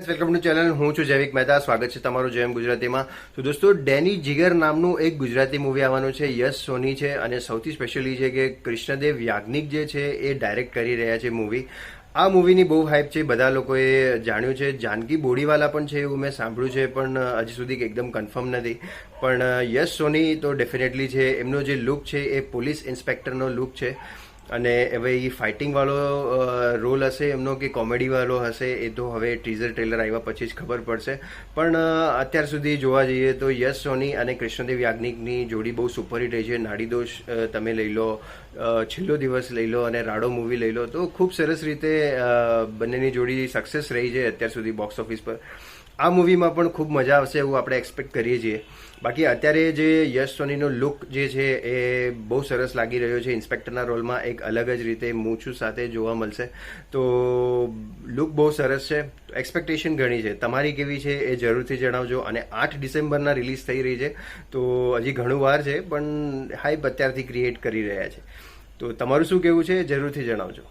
Welcome to channel. હું છું જૈવિક મહેતા. સ્વાગત છે તમારું જેમ ગુજરાતીમાં. તો દોસ્તો, ડેની જીગર નામનું એક ગુજરાતી મૂવી આવવાનું છે. યશ સોની છે અને સૌથી સ્પેશિયલી છે કે કૃષ્ણદેવ યાજ્ઞિક જે છે એ ડાયરેક્ટ કરી રહ્યા છે મૂવી. આ મૂવીની બહુ હાઇપ છે, બધા લોકોએ જાણ્યું છે. જાનકી બોડીવાલા પણ છે એવું મેં સાંભળ્યું છે, પણ હજી સુધી એકદમ કન્ફર્મ નથી. પણ યશ સોની તો ડેફિનેટલી છે. એમનો જે લુક છે એ પોલીસ ઇન્સ્પેક્ટરનો લુક છે. અને હવે એ ફાઇટિંગવાળો રોલ હશે એમનો કે કોમેડીવાળો હશે એ તો હવે ટીઝર ટ્રેલર આવ્યા પછી જ ખબર પડશે. પણ અત્યાર સુધી જોવા જઈએ તો યશ સોની અને કૃષ્ણદેવ યાજ્ઞિકની જોડી બહુ સુપરહિટ રહી છે. નાડીદોષ તમે લઈ લો, છેલ્લો દિવસ લઈ લો અને રાડો મૂવી લઈ લો, તો ખૂબ સરસ રીતે બંનેની જોડી સક્સેસ રહી છે અત્યાર સુધી બોક્સ ઓફિસ પર. આ મૂવીમાં પણ ખૂબ મજા આવશે એવું આપણે એક્સપેક્ટ કરીએ છીએ. બાકી અત્યારે જે યશ સોનીનો લુક જે છે એ બહુ સરસ લાગી રહ્યો છે. ઇન્સ્પેક્ટરના રોલમાં એક અલગ જ રીતે મૂછું સાથે જોવા મળશે, તો લુક બહુ સરસ છે. એક્સપેક્ટેશન ઘણી છે. તમારી કેવી છે એ જરૂરથી જણાવજો. અને 8 ડિસેમ્બરના રિલીઝ થઈ રહી છે, તો હજી ઘણું વાર છે, પણ હાઈપ અત્યારથી ક્રિએટ કરી રહ્યા છે. તો તમારું શું કહેવું છે જરૂરથી જણાવજો.